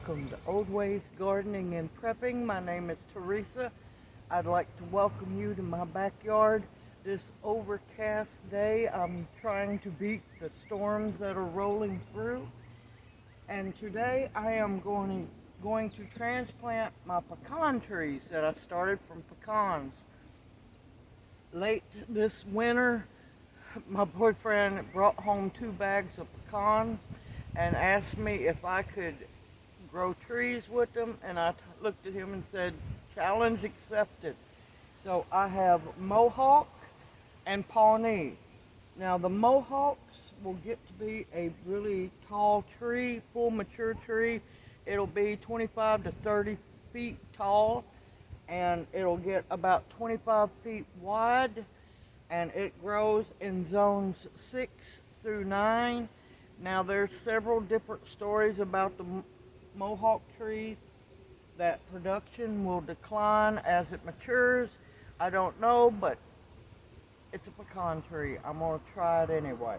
welcome to Old Ways Gardening and Prepping. My name is Teresa. I'd like to welcome you to my backyard this overcast day. I'm trying to beat the storms that are rolling through. And today I am going to transplant my pecan trees that I started from pecans. Late this winter, my boyfriend brought home 2 bags of pecans and asked me if I could grow trees with them, and I looked at him and said, challenge accepted. So I have Mohawk and Pawnee. Now the Mohawks will get to be a really tall tree, full mature tree. It'll be 25 to 30 feet tall, and it'll get about 25 feet wide, and it grows in zones 6 through 9. Now there's several different stories about the Mohawk trees, that production will decline as it matures. I don't know, but it's a pecan tree. I'm going to try it anyway.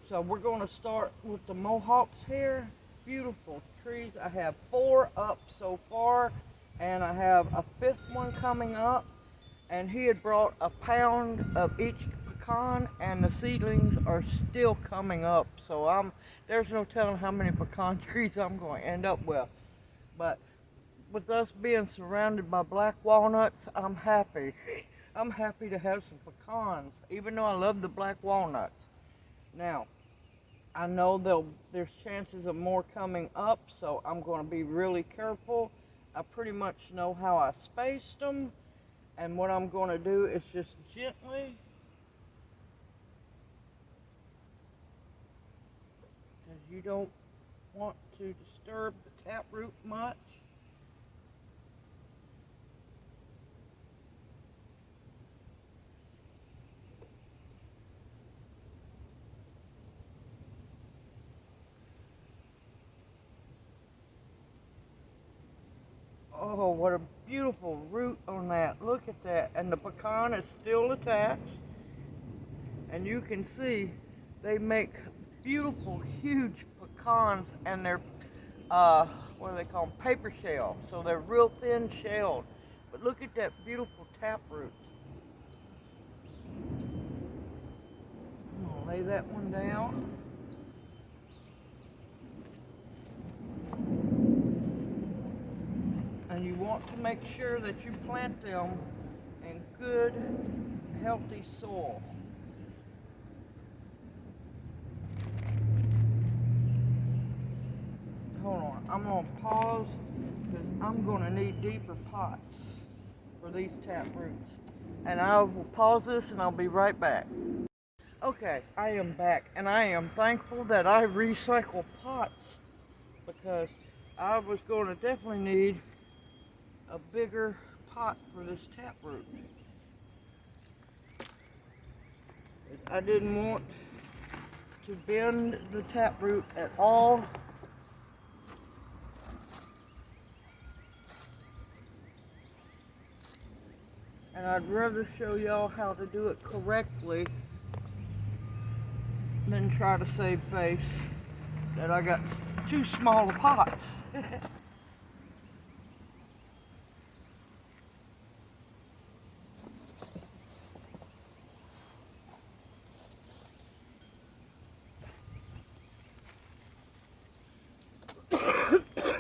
So we're going to start with the Mohawks here. Beautiful trees. I have 4 up so far, and I have a 5th one coming up. And he had brought a pound of each pecan, and the seedlings are still coming up. So there's no telling how many pecan trees I'm going to end up with. But with us being surrounded by black walnuts, I'm happy. I'm happy to have some pecans, even though I love the black walnuts. Now, I know there's chances of more coming up, so I'm going to be really careful. I pretty much know how I spaced them. And what I'm going to do is just gently, because you don't want to disturb the taproot much. Oh, what a beautiful root on that. Look at that. And the pecan is still attached. And you can see they make beautiful, huge pecans, and they're, what do they call them? Paper shell. So they're real thin shelled. But look at that beautiful taproot. I'm going to lay that one down. And you want to make sure that you plant them in good, healthy soil. Hold on, I'm going to pause because I'm going to need deeper pots for these taproots. And I will pause this and I'll be right back. Okay, I am back, and I am thankful that I recycle pots, because I was going to definitely need a bigger pot for this taproot. I didn't want to bend the taproot at all. And I'd rather show y'all how to do it correctly than try to save face that I got too small of pots.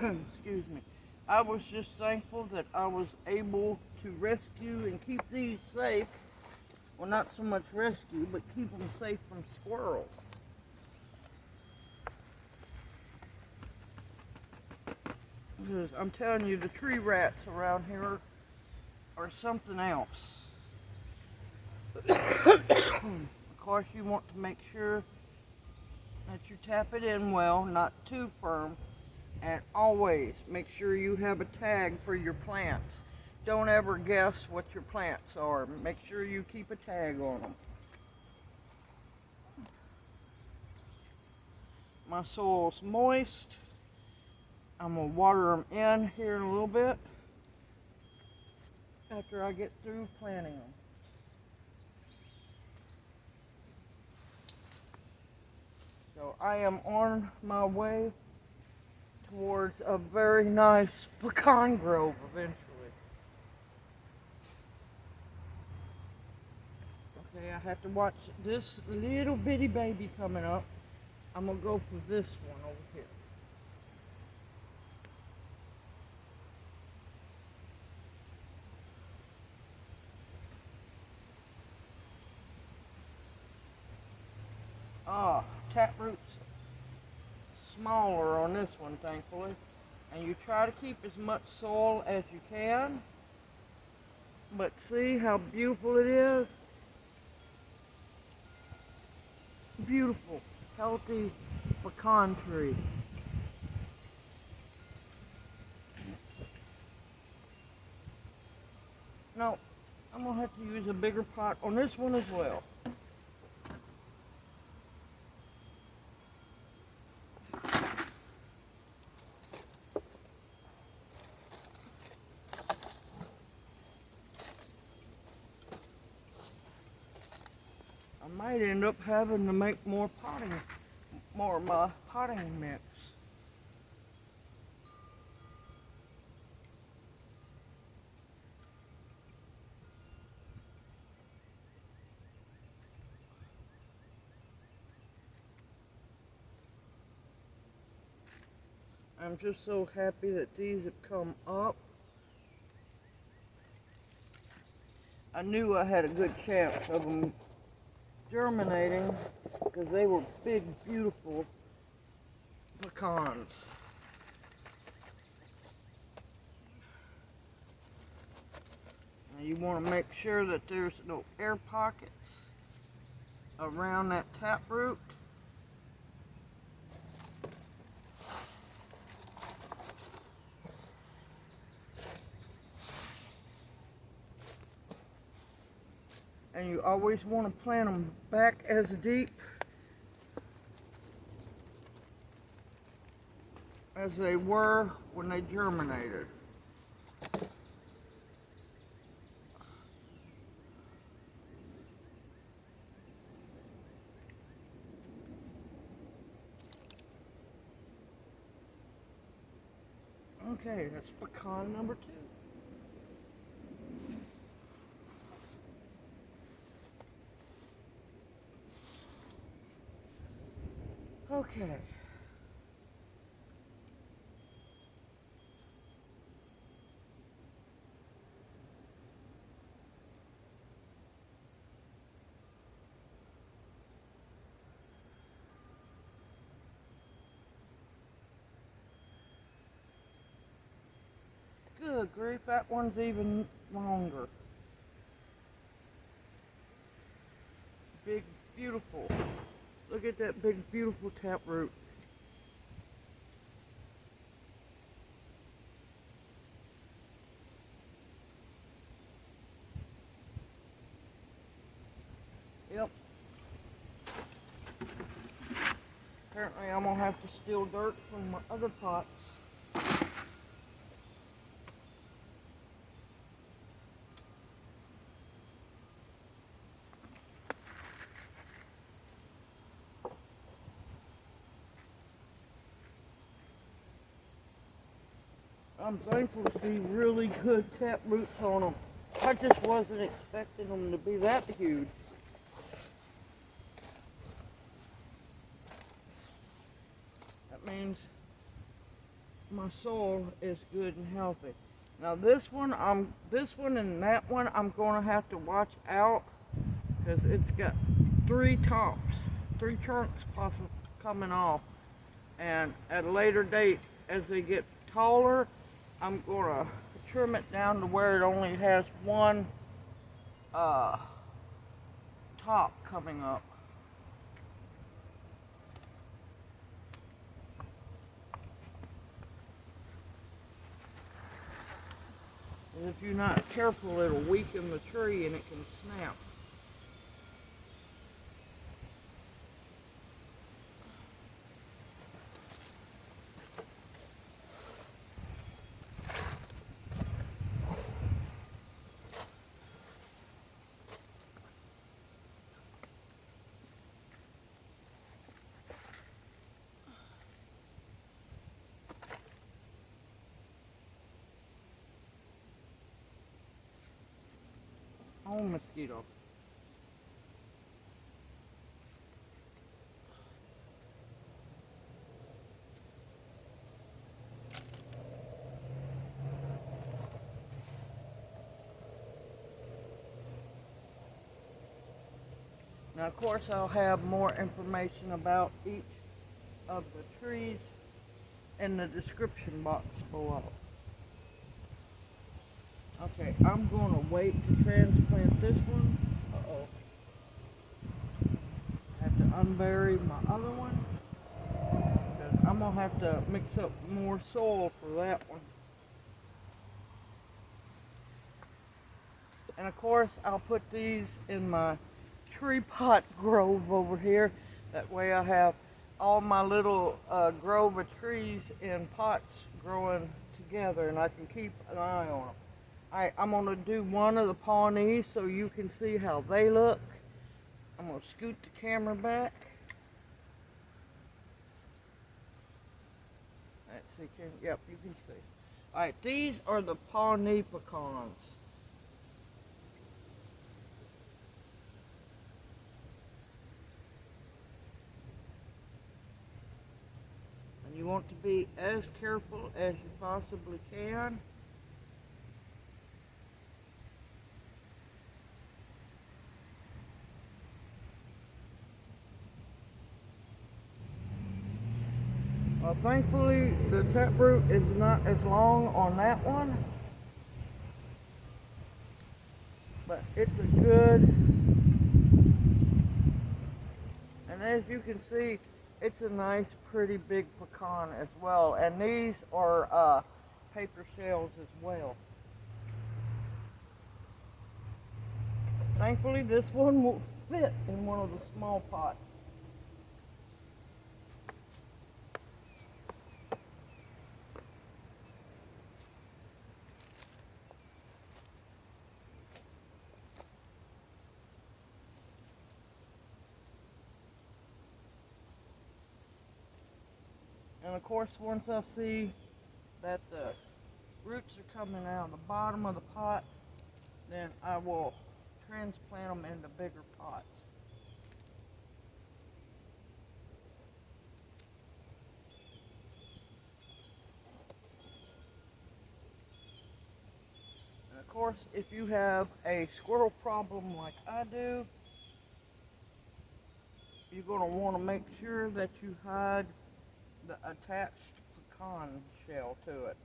Excuse me. I was just thankful that I was able to rescue and keep these safe. Well, not so much rescue, but keep them safe from squirrels. Because I'm telling you, the tree rats around here are something else. Of course, you want to make sure that you tap it in well, not too firm. And always make sure you have a tag for your plants. Don't ever guess what your plants are. Make sure you keep a tag on them. My soil's moist. I'm going to water them in here in a little bit after I get through planting them. So I am on my way towards a very nice pecan grove eventually. Okay, I have to watch this little bitty baby coming up. I'm gonna go for this one over here. Ah, taproot's smaller on this one, thankfully. And you try to keep as much soil as you can. But see how beautiful it is? Beautiful, healthy pecan tree. No, I'm gonna have to use a bigger pot on this one as well. I might end up having to make more of my potting mix. I'm just so happy that these have come up. I knew I had a good chance of them germinating because they were big, beautiful pecans. Now you want to make sure that there's no air pockets around that taproot. And you always want to plant them back as deep as they were when they germinated. Okay, that's pecan number 2. Okay. Good grief, that one's even longer. Big, beautiful. Look at that big, beautiful taproot. Yep. Apparently I'm gonna have to steal dirt from my other pots. I'm thankful to see really good taproots on them. I just wasn't expecting them to be that huge. That means my soil is good and healthy. Now this one and that one I'm going to have to watch out because it's got 3 trunks possibly coming off. And at a later date, as they get taller, I'm going to trim it down to where it only has one top coming up. And if you're not careful, it'll weaken the tree and it can snap. Oh, mosquito. Now, of course, I'll have more information about each of the trees in the description box below. Okay, I'm going to wait to transplant this one. Uh-oh. I have to unbury my other one, because I'm going to have to mix up more soil for that one. And of course, I'll put these in my tree pot grove over here. That way I have all my little grove of trees in pots growing together, and I can keep an eye on them. Alright, I'm going to do one of the Pawnee so you can see how they look. I'm going to scoot the camera back. Let's see, yep, you can see. Alright, these are the Pawnee pecans. And you want to be as careful as you possibly can. Well, thankfully, the taproot is not as long on that one, but it's a good, and as you can see, it's a nice, pretty big pecan as well, and these are paper shells as well. Thankfully, this one will fit in one of the small pots. And of course, once I see that the roots are coming out of the bottom of the pot, then I will transplant them into bigger pots. And of course, if you have a squirrel problem like I do, you're going to want to make sure that you hide the attached pecan shell to it,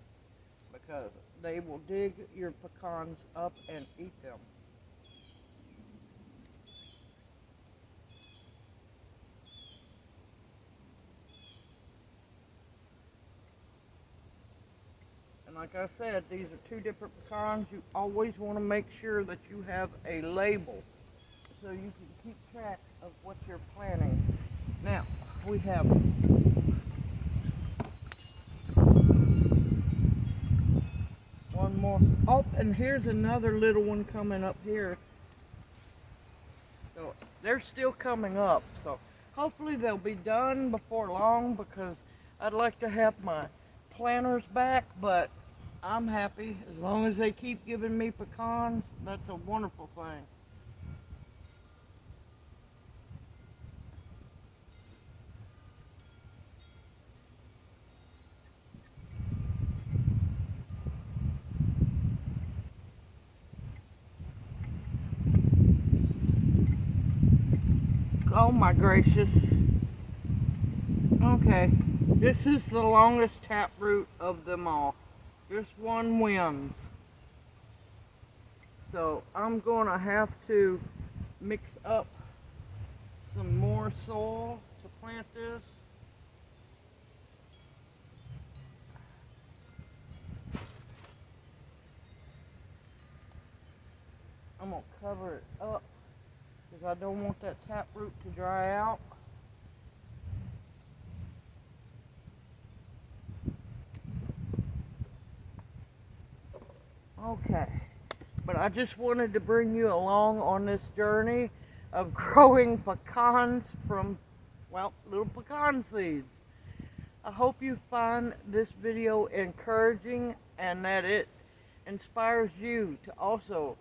because they will dig your pecans up and eat them. And like I said, these are two different pecans. You always want to make sure that you have a label so you can keep track of what you're planting. Now, we have one more. Oh, and here's another little one coming up here. So they're still coming up. So hopefully they'll be done before long, because I'd like to have my planters back, but I'm happy as long as they keep giving me pecans. That's a wonderful thing. Oh my gracious. Okay, this is the longest taproot of them all. This one wins. So I'm going to have to mix up some more soil to plant this. I'm going to cover it up because I don't want that taproot to dry out. Okay, but I just wanted to bring you along on this journey of growing pecans from, well, little pecan seeds. I hope you find this video encouraging and that it inspires you to also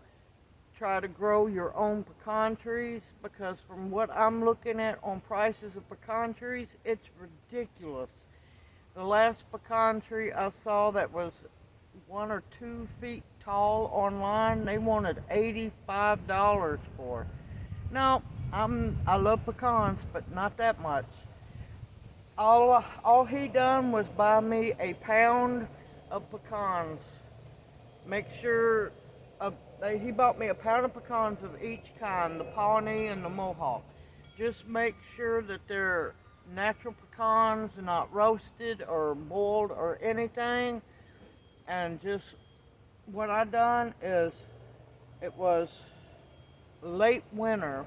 try to grow your own pecan trees, because from what I'm looking at on prices of pecan trees, it's ridiculous. The last pecan tree I saw that was 1 or 2 feet tall online, they wanted $85 for. No, I love pecans, but not that much. All he done was buy me a pound of pecans. Make sure he bought me a pound of pecans of each kind, the Pawnee and the Mohawk. Just make sure that they're natural pecans, not roasted or boiled or anything. And just what I done is, it was late winter,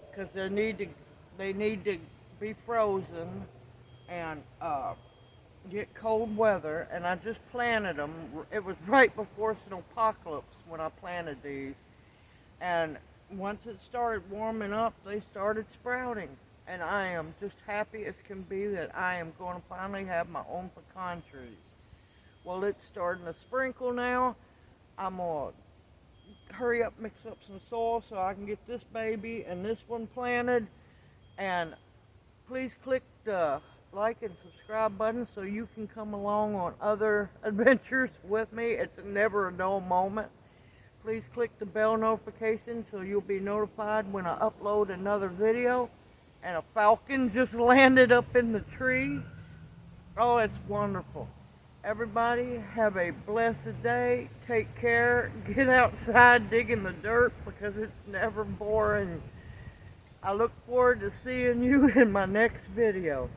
because they need to be frozen and get cold weather, and I just planted them. It was right before an apocalypse when I planted these, and once it started warming up, they started sprouting, and I am just happy as can be that I am going to finally have my own pecan trees. Well, it's starting to sprinkle now. I'm going to hurry up, mix up some soil so I can get this baby and this one planted, and please click the like and subscribe button so you can come along on other adventures with me. It's never a dull moment. Please click the bell notification so you'll be notified when I upload another video. And a falcon just landed up in the tree. Oh, it's wonderful. Everybody have a blessed day. Take care. Get outside, dig in the dirt, because it's never boring. I look forward to seeing you in my next video.